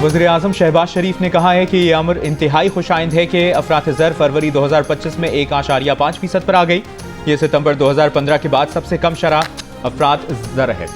वज़ीर आज़म शहबाज शरीफ ने कहा है कि ये अमर इंतहाई खुशाइंद है कि अफरात-ए-ज़र फरवरी 2025 में 1.5% पर आ गई। ये सितंबर 2015 के बाद सबसे कम शरह अफरात-ए-ज़र है।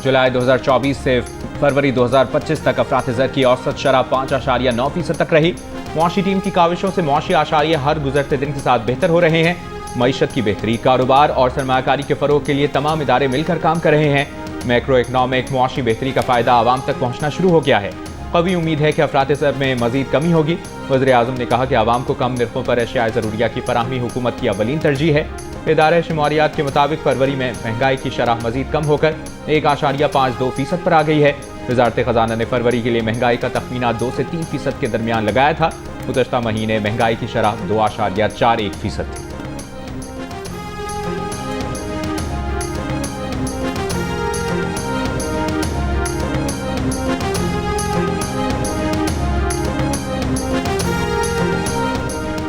जुलाई 2024 से फरवरी 2025 तक अफरात-ए-ज़र की औसत शरह 5.9% तक रही। मुआशी टीम की काविशों से मुआशी आशारिये हर गुजरते दिन के साथ बेहतर हो रहे हैं। मईशत की बेहतरी, कारोबार और सरमायाकारी के फरोग के लिए तमाम इदारे मिलकर काम कर रहे हैं। मैक्रो इकनॉमिक मुआशी बेहतरी का फायदा आवाम तक पहुंचना शुरू हो गया है। कभी उम्मीद है कि अफरात-ए-ज़र में मजीद कमी होगी। वज़ीर आज़म ने कहा कि आवाम को कम निर्खों पर अशिया ज़रूरिया की फराहमी हुकूमत की अवलीन तरजीह है। इदारे शुमारियात के मुताबिक फरवरी में महंगाई की शरह मजीद कम होकर 1.52% पर आ गई है। वज़ारत ख़जाना ने फरवरी के लिए महंगाई का तखमीना 2 से 3% के दरमियान लगाया था। गुज़श्ता महीने महंगाई की शरह 2.41% थी।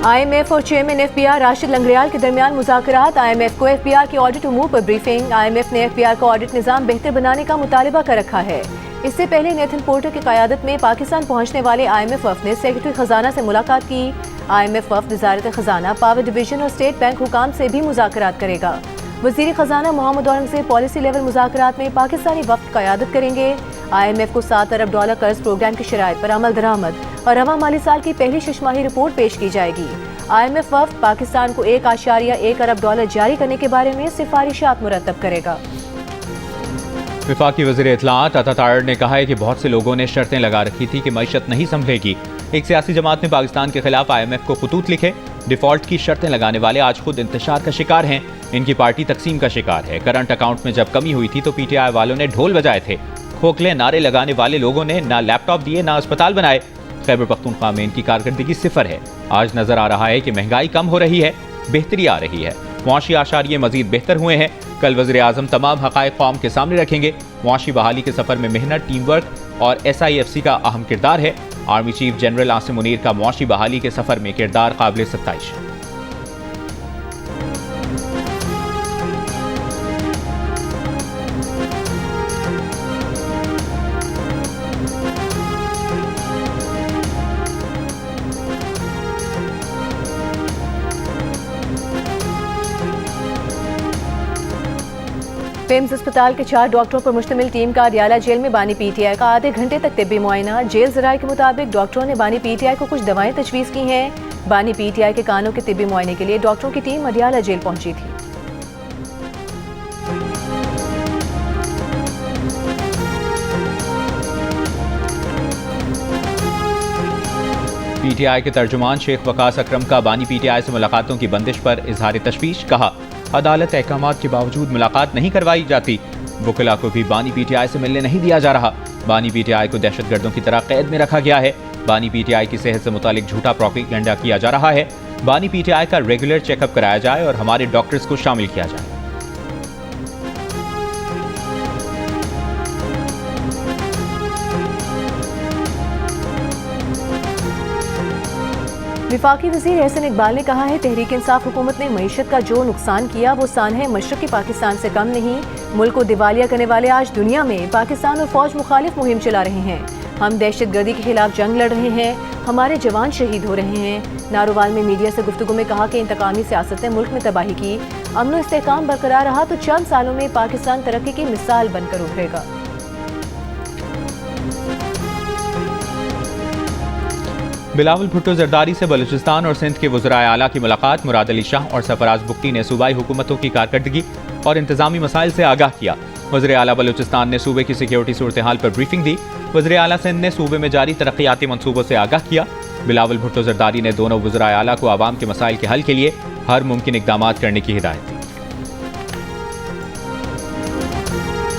IMF और चेयरमैन FBR राशिद लंगड़ियाल के दरमियान मुज़ाकरात। IMF को FBR के ऑडिट उमूर पर ब्रीफिंग। IMF ने FBR का ऑडिट निज़ाम बेहतर बनाने का मुतालिबा कर रखा है। इससे पहले नेथन पोर्टर की क़यादत में पाकिस्तान पहुंचने वाले IMF वफ़द ने सेक्रेटरी ख़जाना से मुलाकात की। IMF वफ़द वज़ारत ख़जाना, पावर डिवीजन और स्टेट बैंक हुकाम से भी मुज़ाकरात करेगा। वज़ीर ख़जाना मोहम्मद औरंगज़ेब पॉलिसी लेवल मुज़ाकरात में पाकिस्तानी वफ़द क़यादत करेंगे। IMF को $7 अरब कर्ज प्रोग्राम की शराइत पर अमल दरामद और रवा माली साल की पहली शिशमाही रिपोर्ट पेश की जाएगी। IMF वफ़द पाकिस्तान को $1.1 अरब जारी करने के बारे में सिफारिशात मुरतब करेगा। वफाकी वज़ीर इत्तलाआत अता तारड़ ने कहा है कि बहुत से लोगों ने शर्तें लगा रखी थी कि मईशत नहीं संभलेगी। एक सियासी जमात ने पाकिस्तान के खिलाफ IMF को खतूत लिखे। डिफॉल्ट की शर्तें लगाने वाले आज खुद इंतशार का शिकार हैं। इनकी पार्टी तकसीम का शिकार है। करंट अकाउंट में जब कमी हुई थी तो PTI वालों ने ढोल बजाए थे। खोखले नारे लगाने वाले लोगों ने ना लैपटॉप दिए ना अस्पताल बनाए। खैबर पख्तूनख्वा में इनकी कारकर्दगी सिफर है। आज नजर आ रहा है कि महंगाई कम हो रही है, बेहतरी आ रही है। मुआशी आशारिये मजीद बेहतर हुए हैं। कल वज़ीर आज़म तमाम हक़ाइक़ कौम के सामने रखेंगे। मुआशी बहाली के सफ़र में मेहनत, टीम वर्क और SIFC का अहम किरदार है। Army chief general Asim Munir का मुआशी बहाली के सफ़र में किरदार काबिल सत्ताइश है। पेम्स अस्पताल के 4 डॉक्टरों पर मुश्तमिल टीम का अडियाला जेल में बानी PTI का आधे घंटे तक तिब्बी मुआयना। जेल ज़राए के मुताबिक डॉक्टरों ने बानी PTI को कुछ दवाएं तजवीज़ की हैं। बानी PTI के कानों के तिब्बी मुआयने के लिए डॉक्टरों की टीम अडियाला जेल पहुंची थी। PTI के तर्जुमान शेख वकास अकरम का बानी PTI से मुलाकातों की बंदिश पर इजहार तशवीश। कहा, अदालत अहकामात के बावजूद मुलाकात नहीं करवाई जाती। वकीला को भी बानी PTI से मिलने नहीं दिया जा रहा। बानी PTI को दहशतगर्दों की तरह कैद में रखा गया है। बानी PTI की सेहत से मुतालिक झूठा प्रोपेगेंडा किया जा रहा है। बानी PTI का रेगुलर चेकअप कराया जाए और हमारे डॉक्टर्स को शामिल किया जाए। वफाकी वज़ीर एहसन इकबाल ने कहा है, तहरीक इंसाफ हुकूमत ने मईशत का जो नुकसान किया वो सान है मशरक़ी पाकिस्तान से कम नहीं। मुल्क को दिवालिया करने वाले आज दुनिया में पाकिस्तान और फौज मुखालिफ मुहिम चला रहे हैं। हम दहशत गर्दी के खिलाफ जंग लड़ रहे हैं। हमारे जवान शहीद हो रहे हैं। नारोवाल में मीडिया से गुफ्तगू में कहा कि इंतकामी सियासत ने मुल्क में तबाही की। अमन व इस्तेहकाम बरकरार रहा तो चंद सालों में पाकिस्तान तरक्की की मिसाल बनकर उभरेगा। बिलावल भुट्टो जरदारी से बलूचिस्तान और सिंध के वज़राए आला की मुलाकात। मुराद अली शाह और सरफराज बुख्ती ने सूबाई हुकूमतों की कारकर्दगी और इंतजामी मसाइल से आगाह किया। वज़ीर आला बलूचिस्तान ने सूबे की सिक्योरिटी सूरत हाल पर ब्रीफिंग दी। वज़ीर आला सिंध ने सूबे में जारी तरक्याती मनसूबों से आगाह किया। बिलावल भुट्टो जरदारी ने दोनों वज़राए आला को आवाम के मसाइल के हल के लिए हर मुमकिन इकदाम करने की हिदायत दी।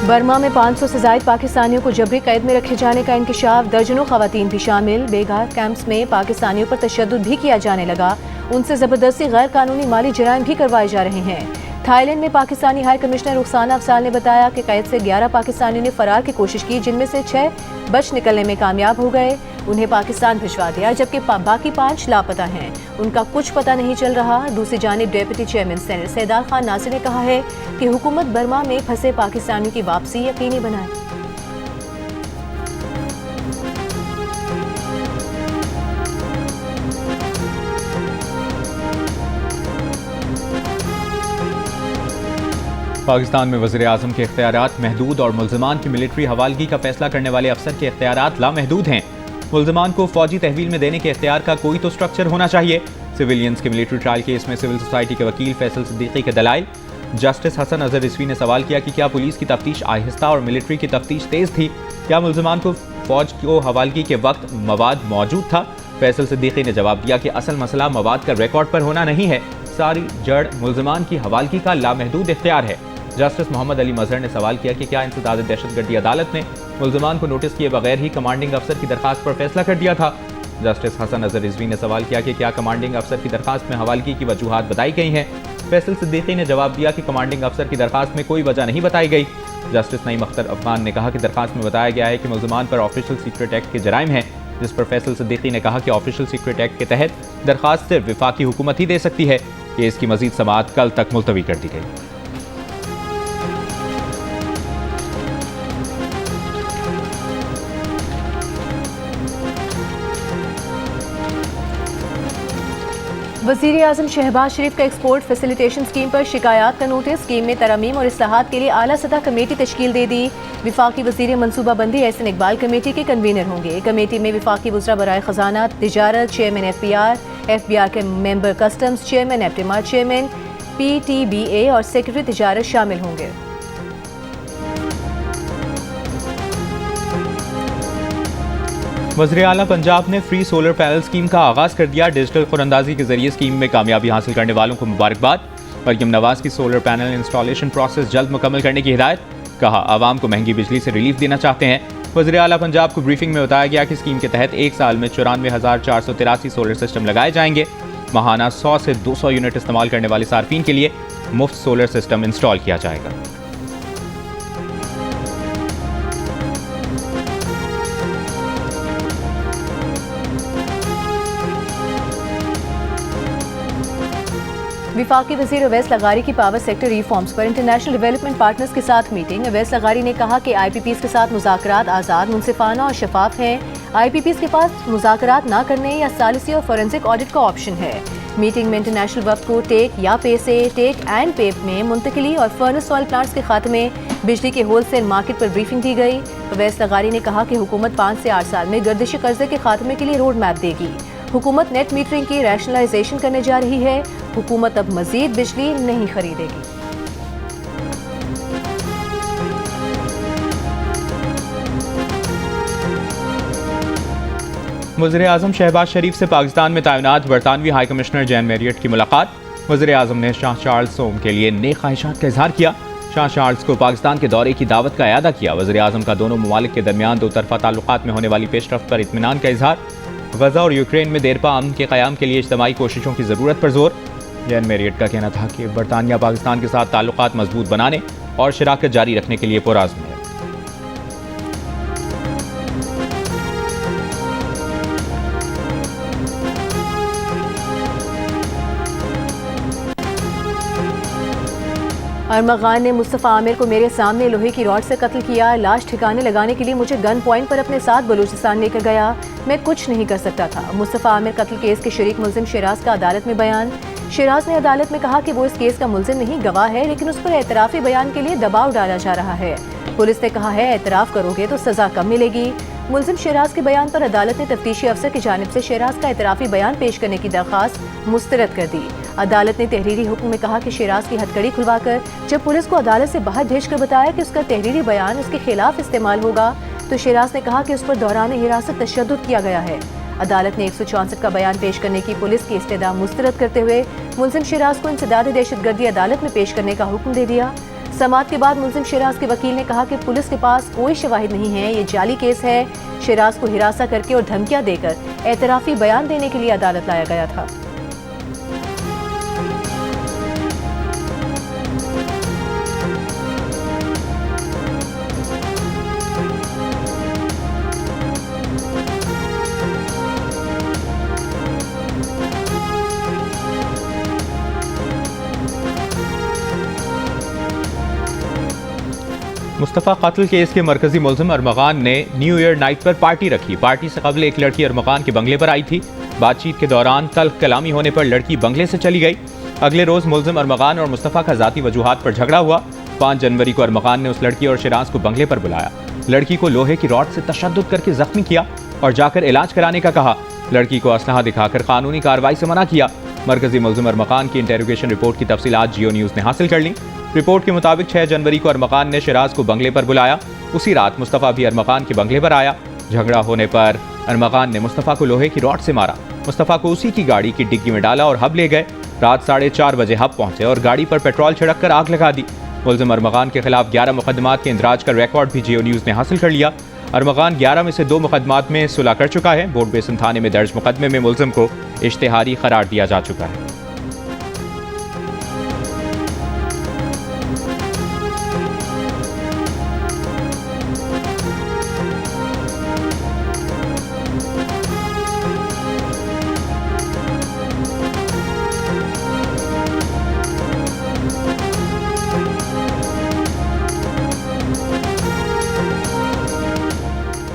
बर्मा में 500 से ज़ायद पाकिस्तानियों को जबरी कैद में रखे जाने का इंकशाफ। दर्जनों खवातीन भी शामिल। बेघर कैंप्स में पाकिस्तानियों पर तशद्दुद भी किया जाने लगा। उनसे ज़बरदस्ती गैर कानूनी माली जराइम भी करवाए जा रहे हैं। थाईलैंड में पाकिस्तानी हाई कमिश्नर रुखसाना अफसाल ने बताया कि कैद से 11 पाकिस्तानियों ने फरार की कोशिश की, जिनमें से 6 बच निकलने में कामयाब हो गए। उन्हें पाकिस्तान भिजवा दिया, जबकि बाकी 5 लापता हैं। उनका कुछ पता नहीं चल रहा। दूसरी जानिब deputy chairman senate Syedal Khan Nasir ने कहा है कि हुकूमत बर्मा में फंसे पाकिस्तानियों की वापसी यकीनी बनाए। पाकिस्तान में वज़ीर-ए-आज़म के इख्तियारात महदूद और मुल्ज़िमान की मिलिट्री हवालगी का फैसला करने वाले अफसर के इख्तियारात लामहदूद हैं। मुल्ज़िमान को फौजी तहवील में देने के इख्तियार का कोई तो स्ट्रक्चर होना चाहिए। सिविलियंस के मिलिट्री ट्रायल केस में सिविल सोसाइटी के वकील फैसल सिद्दीकी के दलाइल। जस्टिस हसन अजहर रिजवी ने सवाल किया कि क्या पुलिस की तफ्तीश आहिस्ता और मिलिट्री की तफ्तीश तेज थी? क्या मुल्ज़िमान को फौज को हवालगी के वक्त मवाद मौजूद था? फैसल सिद्दीकी ने जवाब दिया कि असल मसला मवाद का रिकॉर्ड पर होना नहीं है, सारी जड़ मुल्ज़िमान की हवालगी का लामहदूद इख्तियार है। जस्टिस मोहम्मद अली मजहर ने सवाल किया कि क्या इंसदाद दहशतगर्दी अदालत ने मुल्ज़िमान को नोटिस किए बगैर ही कमांडिंग अफसर की दरखास्त पर फैसला कर दिया था? जस्टिस हसन अजहर रिजवी ने सवाल किया कि क्या कमांडिंग अफसर की दरखास्त में हवालगी की वजूहात बताई गई हैं? फैसल सिद्दीकी ने जवाब दिया कि कमांडिंग अफसर की दरखास्त में कोई वजह नहीं बताई गई। जस्टिस नईम अख्तर अफगान ने कहा कि दरखास्त में बताया गया है कि मुल्ज़िमान पर ऑफिशियल सीक्रेट एक्ट के जराइम हैं, जिस पर फैसल सिद्दीकी ने कहा कि ऑफिशियल सीक्रेट एक्ट के तहत दरखास्त सिर्फ विफाकी हुकूमत ही दे सकती है। केस की मजीद समाअत कल तक मुलतवी कर दी गई। वज़ीर आज़म शहबाज शरीफ का एक्सपोर्ट फैसिलिटेशन स्कीम पर शिकायत का नोटिस। स्कीम में तरमीम और इस्लाहात के लिए आला सतह कमेटी तश्कील दे दी। विफाकी वज़ीर मनसूबाबंदी एहसन इकबाल कमेटी के कन्वीनर होंगे। कमेटी में विफाकी वज़रा बराए ख़जाना, तिजारत, चेयरमैन FBR के मेंबर कस्टम्स, चेयरमैन एप्टिमार, चेयरमैन PTBA और सेक्रेटरी तिजारत शामिल होंगे। वज़ीर आला पंजाब ने फ्री सोलर पैनल स्कीम का आगाज़ कर दिया। डिजिटल ख़ुरंदाजी के जरिए स्कीम में कामयाबी हासिल करने वालों को मुबारकबाद। मरियम नवाज की सोलर पैनल इंस्टॉलेशन प्रोसेस जल्द मुकम्मल करने की हिदायत। कहा आवाम को महंगी बिजली से रिलीफ देना चाहते हैं। वज़ीर आला पंजाब को ब्रीफिंग में बताया गया कि स्कीम के तहत एक साल में 94,483 सोलर सिस्टम लगाए जाएंगे। माहाना 100 से 200 यूनिट इस्तेमाल करने वाले सार्फिन के लिए मुफ्त सोलर सिस्टम इंस्टॉल किया जाएगा। विफाकी वज़ीर अवैस लगारी की पावर सेक्टर रिफॉर्म्स पर इंटरनेशनल डेवलपमेंट पार्टनर्स के साथ मीटिंग। अवैस लगारी ने कहा कि IPPs के साथ मुज़ाकरात आज़ाद, मुनसिफाना और शफाफ हैं। IPPs के पास मुज़ाकरात ना करने या सालिसी और फोरेंसिक ऑडिट का ऑप्शन है। मीटिंग में इंटरनेशनल वक्त को टेक या पे से टेक एंड पे में मुंतकिली और फर्नेस ऑयल प्लांट्स के खात्मे, बिजली के होलसेल मार्केट पर ब्रीफिंग दी गई। अवैस लगारी ने कहा कि हुकूमत 5 से 8 साल में गर्दिशी कर्जे के खात्मे के लिए रोड मैप देगी। हुकूमत नेट मीटरिंग की रैशनलाइजेशन करने जा रही है। हुकूमत अब मजीद बिजली नहीं खरीदेगी। वज़ीर आज़म शहबाज शरीफ से पाकिस्तान में तैनात बरतानवी हाई कमिश्नर जैन मैरियट की मुलाकात। वज़ीर आज़म ने शाह चार्ल्स सोम के लिए नेक ख्वाहिशात का इजहार किया। शाह चार्ल्स को पाकिस्तान के दौरे की दावत का इयादा किया। वज़ीर आज़म का दोनों ममालिक के दरमियान दो तरफ़ा ताल्लुकात में होने वाली पेशरफ्त पर इत्मीनान का इजहार। गजा और यूक्रेन में देरपा अमन के क़याम के लिए इज्तमाई कोशिशों की ज़रूरत पर जोर। जैन मैरियट का कहना था कि बरतानिया पाकिस्तान के साथ ताल्लुकात मजबूत बनाने और शराकत जारी रखने के लिए पुरअज़्म है। अरमगान ने मुस्तफ़ा आमिर को मेरे सामने लोहे की रॉड से कत्ल किया। लाश ठिकाने लगाने के लिए मुझे गन पॉइंट पर अपने साथ बलूचिस्तान लेकर गया। मैं कुछ नहीं कर सकता था। मुस्तफ़ा आमिर कत्ल केस के शरीक मुल्जिम शिराज का अदालत में बयान। शिराज ने अदालत में कहा कि वो इस केस का मुल्जिम नहीं गवाह है, लेकिन उस पर एतराफ़ी बयान के लिए दबाव डाला जा रहा है। पुलिस ने कहा है एतराफ़ करोगे तो सज़ा कम मिलेगी। मुल्जिम शिराज के बयान पर अदालत ने तफ्तीशी अफसर की जानिब से शिराज का एतराफ़ी बयान पेश करने की दरख्वास्त मुस्तरद कर दी। अदालत ने तहरीरी हुक्म में कहा कि शिराज की हथकड़ी खुलवाकर जब पुलिस को अदालत से बाहर भेजकर बताया कि उसका तहरीरी बयान उसके खिलाफ इस्तेमाल होगा, तो शिराज ने कहा कि उस पर दौरान हिरासत तशद्दुद किया गया है। अदालत ने 164 का बयान पेश करने की पुलिस की इस्तेदा मुस्तरद करते हुए मुल्जिम शिराज को इंसदाद दहशतगर्दी अदालत में पेश करने का हुक्म दे दिया। समाअत के बाद मुल्जिम शिराज के वकील ने कहा कि पुलिस के पास कोई शवाहिद नहीं है, ये जाली केस है। शिराज को हिरासा करके और धमकियां देकर एतराफ़ी बयान देने के लिए अदालत लाया गया था। मुस्तफ़ा कत्ल केस के मरकजी मुल्ज़िम अरमगान ने न्यू ईयर नाइट पर पार्टी रखी। पार्टी से कबल एक लड़की अरमगान के बंगले पर आई थी। बातचीत के दौरान तल्ख कलामी होने पर लड़की बंगले से चली गई। अगले रोज़ मुल्ज़िम अरमगान और मुस्तफ़ा का ज़ाती वजूहात पर झगड़ा हुआ। 5 जनवरी को अरमगान ने उस लड़की और शिराज को बंगले पर बुलाया। लड़की को लोहे की रॉड से तशद्दुद करके जख्मी किया और जाकर इलाज कराने का कहा। लड़की को असलहा दिखाकर कानूनी कार्रवाई से मना किया। मरकजी मुल्जिम अरमगान की इंटेरोगेशन रिपोर्ट की तफसीलात जियो न्यूज़ ने हासिल कर ली। रिपोर्ट के मुताबिक 6 जनवरी को अरमगान ने शिराज को बंगले पर बुलाया। उसी रात मुस्तफ़ा भी अरमगान के बंगले पर आया। झगड़ा होने पर अरमगान ने मुस्तफ़ा को लोहे की रॉड से मारा। मुस्तफ़ा को उसी की गाड़ी की डिग्गी में डाला और हब ले गए। रात 4:30 बजे हब पहुंचे और गाड़ी पर पेट्रोल छिड़क कर आग लगा दी। मुल्जिम अरमगान के खिलाफ 11 मुकदमात के इंदराज का रिकॉर्ड भी जियो न्यूज़ ने हासिल कर लिया। अरमगान 11 में से 2 मुकदमात में सुलह कर चुका है। बोर्ड बेसन थाने में दर्ज मुकदमे में मुल्जिम को इश्तिहारी करार दिया जा चुका है।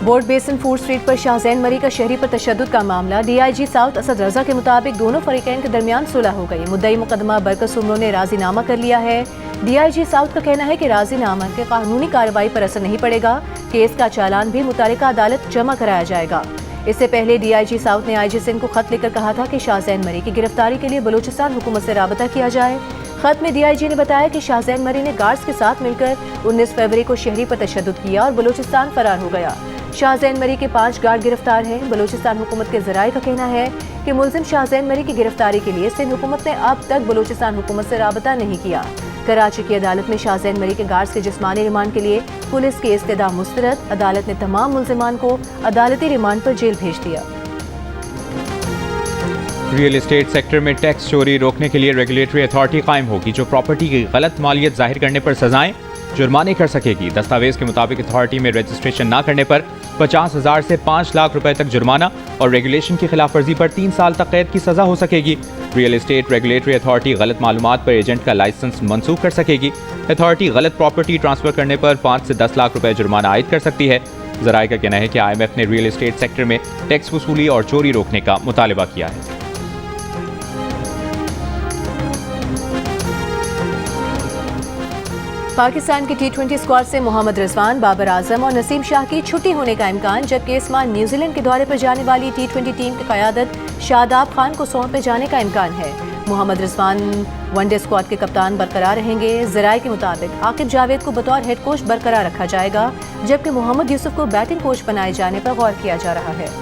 बोर्ड बेसन फूड स्ट्रीट पर शाहजैन मरी का शहरी पर तशद्दुद का मामला। डीआईजी साउथ असद रजा के मुताबिक दोनों फरीकैन के दरमियान सुलह हो गई। मुद्दई मुकदमा बरकस उमरों ने राजीनामा कर लिया है। डीआईजी साउथ का कहना है कि राजीनामा के कानूनी कार्रवाई पर असर नहीं पड़ेगा। केस का चालान भी मुतालिका अदालत जमा कराया जाएगा। इससे पहले डीआईजी साउथ ने आईजी सिंह को खत लिखकर कहा था कि शाहजैन मरी की गिरफ्तारी के लिए बलूचिस्तान हुकूमत से राबता किया जाए। खत में डीआईजी ने बताया कि शाहजैन मरी ने गार्ड्स के साथ मिलकर 19 फरवरी को शहरी पर तशद्दुद किया और बलूचिस्तान फरार हो गया। शाहजैन मरी के 5 गार्ड गिरफ्तार हैं। बलूचिस्तान हुकूमत के ज़राए का कहना है कि मुल्जिम शाहजैन मरी की गिरफ्तारी के लिए सिंध हुकूमत ने अब तक बलूचिस्तान हुकूमत से राबता नहीं किया। कराची की अदालत में शाहजैन मरी के गार्ड्स के जिस्मानी रिमांड के लिए पुलिस की इस्तदा मुस्तरद। अदालत ने तमाम मुल्जिमान को अदालती रिमांड पर जेल भेज दिया। रियल एस्टेट सेक्टर में टैक्स चोरी रोकने के लिए रेगुलेटरी अथॉरिटी कायम होगी जो प्रॉपर्टी की गलत मालियत जाहिर करने पर सजाएं जुर्माने कर सकेगी। दस्तावेज के मुताबिक अथॉरिटी में रजिस्ट्रेशन न करने पर 50,000 से 5 लाख रुपए तक जुर्माना और रेगुलेशन की खिलाफ वर्जी पर 3 साल तक कैद की सजा हो सकेगी। रियल एस्टेट रेगुलेटरी अथॉरिटी गलत मालूमात पर एजेंट का लाइसेंस मंसूख कर सकेगी। अथॉरिटी गलत प्रॉपर्टी ट्रांसफर करने पर 5 से 10 लाख रुपए जुर्माना आयद कर सकती है। ज़राए का कहना है कि IMF ने रियल एस्टेट सेक्टर में टैक्स वसूली और चोरी रोकने का मुतालबा किया है। पाकिस्तान की T20 स्क्वाड से मोहम्मद रिजवान, बाबर आजम और नसीम शाह की छुट्टी होने का इम्कान, जबकि इस माह न्यूजीलैंड के दौरे पर जाने वाली T20 टीम की क़यादत शादाब खान को सौंपे जाने का इम्कान है। मोहम्मद रिजवान वनडे स्क्वाड के कप्तान बरकरार रहेंगे। ज़राए के मुताबिक आकिब जावेद को बतौर हेड कोच बरकरार रखा जाएगा, जबकि मोहम्मद यूसुफ को बैटिंग कोच बनाए जाने पर गौर किया जा रहा है।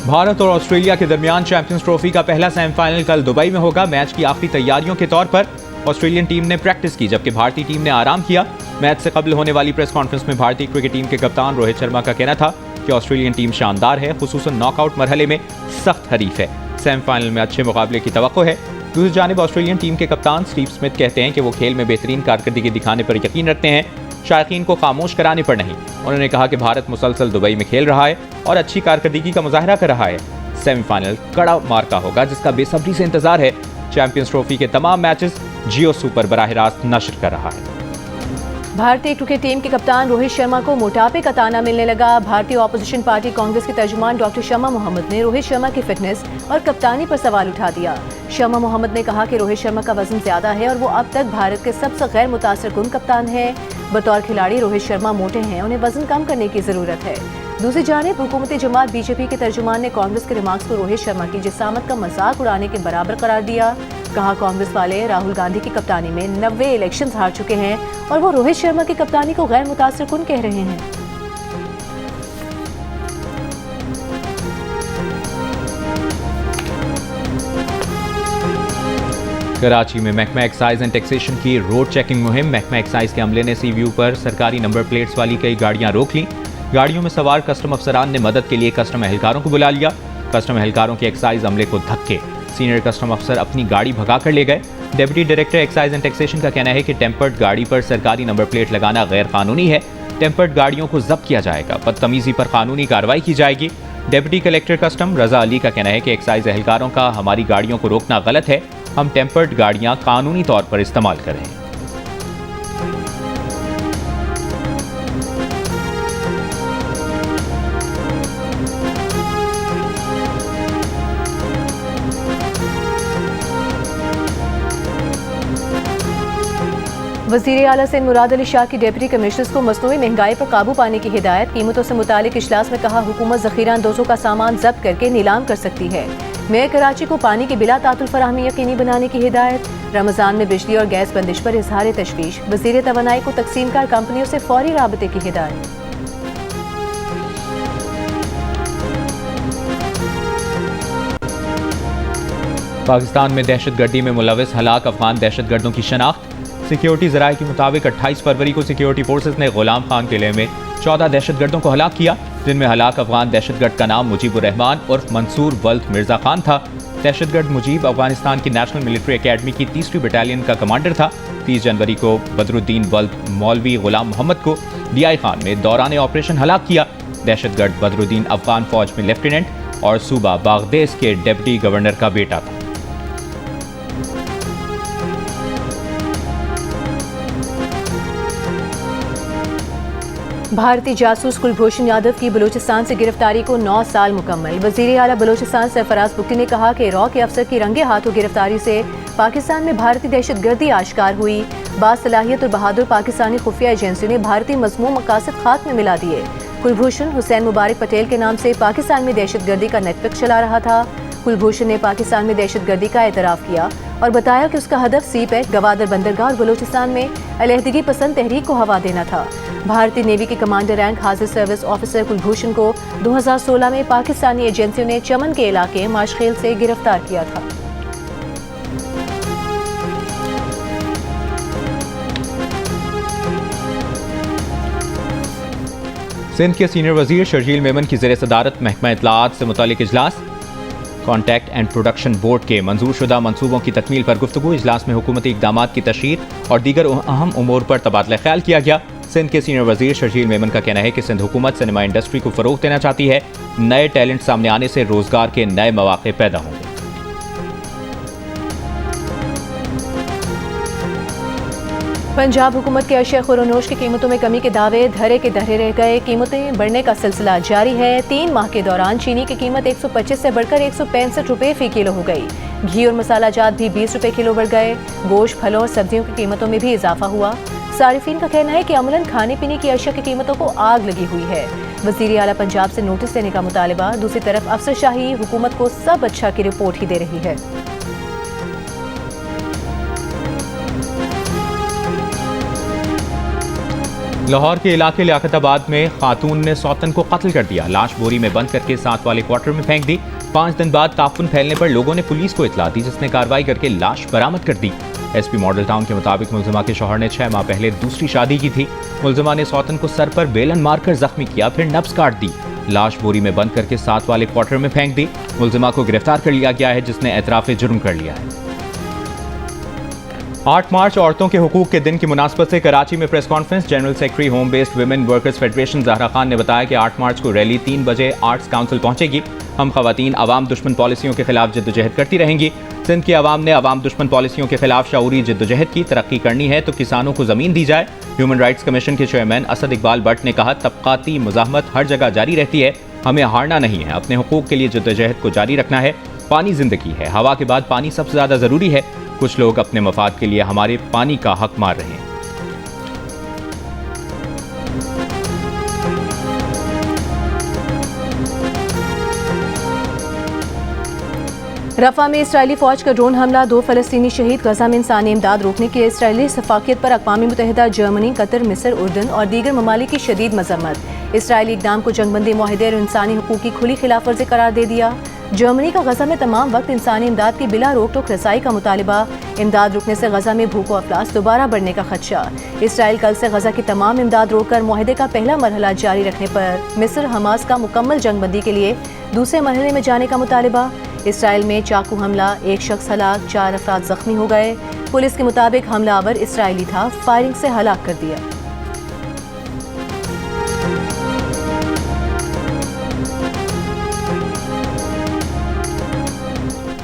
भारत और ऑस्ट्रेलिया के दरमियान चैंपियंस ट्रॉफी का पहला सेमीफाइनल कल दुबई में होगा। मैच की आखिरी तैयारियों के तौर पर ऑस्ट्रेलियन टीम ने प्रैक्टिस की, जबकि भारतीय टीम ने आराम किया। मैच से कबल होने वाली प्रेस कॉन्फ्रेंस में भारतीय क्रिकेट टीम के कप्तान रोहित शर्मा का कहना था कि ऑस्ट्रेलियन टीम शानदार है, खुसूसन नॉकआउट मरहले में सख्त हरीफ है। सेमीफाइनल में अच्छे मुकाबले की तवक्को है। दूसरी जानिब ऑस्ट्रेलियन टीम के कप्तान स्टीव स्मिथ कहते हैं कि वो खेल में बेहतरीन कारकर्दगी दिखाने पर यकीन रखते हैं, शायकीन को खामोश कराने पर नहीं। उन्होंने कहा कि भारत मुसलसल दुबई में खेल रहा है और अच्छी कारकर्दगी का मुजाहरा कर रहा है। सेमीफाइनल कड़ा मार्का होगा जिसका बेसब्री से इंतजार है। चैंपियंस ट्रॉफी के तमाम मैचेस जियो सुपर बराह रास्त नशर कर रहा है। भारतीय क्रिकेट टीम के कप्तान रोहित शर्मा को मोटापे का ताना मिलने लगा। भारतीय ऑपोजिशन पार्टी कांग्रेस के तर्जुमान डॉक्टर शमा मोहम्मद ने रोहित शर्मा की फिटनेस और कप्तानी पर सवाल उठा दिया। शमा मोहम्मद ने कहा कि रोहित शर्मा का वजन ज्यादा है और वो अब तक भारत के सबसे गैर मुतासर कुन कप्तान है। बतौर खिलाड़ी रोहित शर्मा मोटे हैं, उन्हें वजन कम करने की जरूरत है। दूसरी जानिब हुकूमती जमात बीजेपी के तर्जुमान ने कांग्रेस के रिमार्क्स को रोहित शर्मा की जिसामत का मजाक उड़ाने के बराबर करार दिया। कहा कांग्रेस वाले राहुल गांधी की कप्तानी में 90 इलेक्शंस हार चुके हैं और वो रोहित शर्मा की कप्तानी को गैर मुतासर कुन कह रहे हैं। कराची में महकमा एक्साइज एंड टैक्सेशन की रोड चेकिंग मुहिम। महकमा एक्साइज के अमले ने सी व्यू पर सरकारी नंबर प्लेट्स वाली कई गाड़ियां रोक लीं। गाड़ियों में सवार कस्टम अफसरान ने मदद के लिए कस्टम एहलकारों को बुला लिया। कस्टम एहलकारों के एक्साइज अमले को धक्के सीनियर कस्टम अफसर अपनी गाड़ी भगा कर ले गए। Deputy director excise and taxation का कहना है कि टेम्पर्ड गाड़ी पर सरकारी नंबर प्लेट लगाना गैर कानूनी है। टेम्पर्ड गाड़ियों को जब्त किया जाएगा, बदतमीजी पर कानूनी कार्रवाई की जाएगी। डेप्यूटी कलेक्टर कस्टम रजा अली का कहना है कि एक्साइज एहलकारों का हमारी गाड़ियों को रोकना गलत है। हम टेम्पर्ड गाड़ियां कानूनी तौर पर इस्तेमाल कर रहे हैं। वज़ीर आला सिंध मुराद अली शाह की डिप्टी कमिश्नर्स को मसनूई महंगाई पर काबू पाने की हिदायत। कीमतों से मुतालिक इजलास में कहा, हुकूमत ज़ख़ीरा अंदोज़ों का सामान जब्त करके नीलाम कर सकती है। मेयर कराची को पानी की बिला तातुल फराहमी यकीनी बनाने की हिदायत। रमज़ान में बिजली और गैस बंदिश पर इजहार तशवीश। वज़ीर तवानाई को तकसीमकार कंपनियों से फौरी राबते की हिदायत। पाकिस्तान में दहशतगर्दी में मुलविस हलाक अफगान दहशतगर्दों की शनाख्त। सिक्योरिटी ज़राए के मुताबिक 28 फरवरी को सिक्योरिटी फोर्सेस ने गुलाम खान किले में 14 दहशतगर्दों को हलाक किया, जिनमें हलाक अफगान दहशतगर्द का नाम मुजीबुर रहमान उर्फ मंसूर वल्द मिर्जा खान था। दहशतगर्द मुजीब अफगानिस्तान की नेशनल मिलिट्री एकेडमी की 3वीं बटालियन का कमांडर था। 30 जनवरी को बदरुद्दीन वल्द मौलवी गुलाम मोहम्मद को DI खान में दौरान ऑपरेशन हलाक किया। दहशतगर्द बदरुद्दीन अफगान फौज में लेफ्टिनेंट और सूबा बागदेस के डिप्टी गवर्नर का बेटा था। भारतीय जासूस कुलभूषण यादव की बलूचिस्तान से गिरफ्तारी को 9 साल मुकम्मल। वज़ीर आला बलूचिस्तान सरफराज बुगटी ने कहा कि रॉ के अफसर की रंगे हाथों गिरफ्तारी से पाकिस्तान में भारतीय दहशतगर्दी आश्कार हुई। बासलाहियत और बहादुर पाकिस्तानी खुफिया एजेंसियों ने भारतीय मज़मूम मकासद खाक में मिला दिए। कुलभूषण हुसैन मुबारक पटेल के नाम से पाकिस्तान में दहशतगर्दी का नेटवर्क चला रहा था। कुलभूषण ने पाकिस्तान में दहशतगर्दी का एतराफ़ किया और बताया कि उसका हदफ सीपैक, गवादर बंदरगाह और बलूचिस्तान में अलहदगी पसंद तहरीक को हवा देना था। भारतीय नेवी के कमांडर रैंक हाजिर सर्विस ऑफिसर कुलभूषण को 2016 में पाकिस्तानी एजेंसियों ने चमन के इलाके माशखेल से गिरफ्तार किया था। सिंध के सीनियर वजीर शर्जील मेमन की ज़ेर सदारत महकमा इत्तलाआत से मुतालिक इजलास। कॉन्टैक्ट एंड प्रोडक्शन बोर्ड के मंजूर शुदा मनसूबों की तकमील पर गुफ्तगू। इजलास में हुकूमती इक़दामात की तशरीह और दीगर अहम उमूर पर तबादला ख्याल किया गया। सिंध के सीनियर वजीर शर्जील मेमन का कहना है कि सिंध हुकूमत सिनेमा इंडस्ट्री को फ़रोग़ देना चाहती है। नए टैलेंट सामने आने से रोज़गार के नए मौक़े पैदा होंगे। पंजाब हुकूमत के अशिया खुरोनोश की कीमतों में कमी के दावे धरे के धरे रह गए। कीमतें बढ़ने का सिलसिला जारी है। 3 माह के दौरान चीनी की कीमत 125 से बढ़कर 165 रुपये फ़ी किलो हो गई। घी और मसाला जात भी 20 रुपये किलो बढ़ गए। गोश्त, फलों और सब्जियों की कीमतों में भी इजाफा हुआ। सारिफीन का कहना है कि अमलन खाने पीने की अशिया की कीमतों को आग लगी हुई है। वज़ीर आला पंजाब से नोटिस देने का मुतालबा। दूसरी तरफ अफसरशाही हुकूमत को सब अच्छा की रिपोर्ट ही दे रही है। लाहौर के इलाके लियाकताबाद में खातून ने सौतन को कत्ल कर दिया। लाश बोरी में बंद करके साथ वाले क्वार्टर में फेंक दी। 5 दिन बाद ताफुन फैलने पर लोगों ने पुलिस को इतला दी, जिसने कार्रवाई करके लाश बरामद कर दी। SP मॉडल टाउन के मुताबिक मुलजिमा के शौहर ने 6 माह पहले दूसरी शादी की थी। मुलजिमा ने सौतन को सर पर बेलन मारकर जख्मी किया, फिर नब्ज काट दी। लाश बोरी में बंद करके साथ वाले क्वार्टर में फेंक दी। मुलजिमा को गिरफ्तार कर लिया गया है, जिसने एतराफ़े जुर्म कर लिया है। 8 मार्च औरतों के हुकूक के दिन की मुनासबत से कराची में press conference. General secretary home based women workers federation Zahra Khan ने बताया कि 8 मार्च को रैली 3 बजे आर्ट्स काउंसिल पहुंचेगी। हम खवातीन अवाम दुश्मन पॉलिसियों के खिलाफ जद्दोजहद करती रहेंगी। सिंध की आवाम ने अवाम दुश्मन पॉलिसियों के खिलाफ शऊरी जद्दोजहद की। तरक्की करनी है तो किसानों को ज़मीन दी जाए। ह्यूमन राइट्स कमीशन के चेयरमैन असद इकबाल भट्ट ने कहा, तबकाती मुज़ाहमत हर जगह जारी रहती है, हमें हारना नहीं है, अपने हुकूक के लिए जद्दोजहद को जारी रखना है। पानी ज़िंदगी है, हवा के बाद पानी सबसे ज़्यादा ज़रूरी है। कुछ लोग अपने मफाद के लिए हमारे पानी का हक मार रहे हैं। रफा में इसराइली फौज का ड्रोन हमला, 2 फलस्तीनी शहीद। गजा में इंसानी इमदाद रोकने की इसराइली सफाकियत पर अक़वाम मुत्तहिदा, जर्मनी, कतर, मिस्र, उर्दन और दीगर ममालिक की शदीद मजम्मत। इसराइली इक़दाम को जंगबंदी मुआहदे और इंसानी हुकूक की खुली खिलाफ वर्जी करार दे दिया। जर्मनी का गजा में तमाम वक्त इंसानी इमदाद की बिला रोक टोक रसाई का मुतालिबा। इमदाद रुकने से गजा में भूख व अफलास दोबारा बढ़ने का खदशा। इसराइल कल से गजा की तमाम इमदाद रोककर मुआहदे का पहला मरहला जारी रखने पर मिस्र हमास का मुकम्मल जंगबंदी के लिए दूसरे मरहले में जाने का मुतालिबा। इसराइल में चाकू हमला, 1 शख्स हलाक, 4 अफराद जख्मी हो गए। पुलिस के मुताबिक हमलावर इसराइली था, फायरिंग से हलाक कर दिया।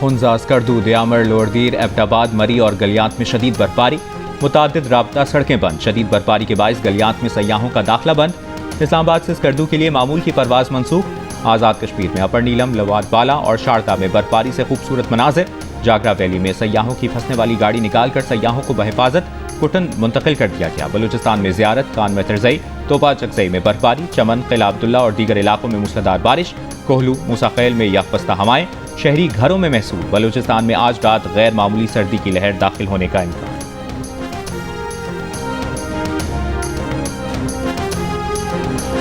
हुंजा, स्कर्दू, दयामर, लोअरदीर, एबटाबाद, मरी और गलियात में शदीद बर्फबारी। मुतादिद राब्ता सड़कें बंद। शदीद बर्फबारी के बायस गलियात में सयाहों का दाखिला बंद। इस्लामाबाद से स्कर्दू के लिए मामूल की परवाज मनसूख। आज़ाद कश्मीर में अपर नीलम, लवाद बाला और शारदा में बर्फबारी से खूबसूरत मनाजिर। जागरा वैली में सयाहों की फंसने वाली गाड़ी निकालकर सयाहों को बहिफाजत कुटन मुंतकिल कर दिया गया। बलूचिस्तान में ज़ियारत, कान में तर्जई, तोपा चकजई में बर्फबारी, चमन, किला अब्दुल्ला और दीगर इलाकों में मूसलाधार बारिश, कोहलू, मूसाखेल में यकबस्ता हवाएं, शहरी घरों में महसूस। बलूचिस्तान में आज रात गैर मामूली सर्दी की लहर दाखिल होने का इम्कान।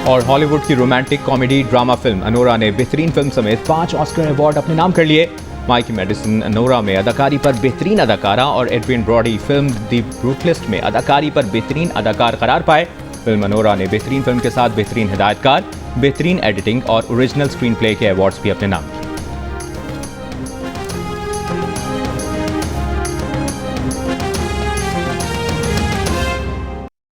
और हॉलीवुड की romantic comedy drama film Anora ने बेहतरीन फिल्म समेत 5 ऑस्कर अवार्ड अपने नाम कर लिए। माइकी मेडिसन अनोरा में अदाकारी पर बेहतरीन अदाकारा और Adrien Brody film the Brutalist में अदाकारी पर बेहतरीन अदाकार करार पाए। फिल्म अनोरा ने बेहतरीन फिल्म के साथ बेहतरीन हिदायतकार, बेहतरीन एडिटिंग और ओरिजिनल स्क्रीन प्ले के अवार्ड्स भी अपने नाम किए।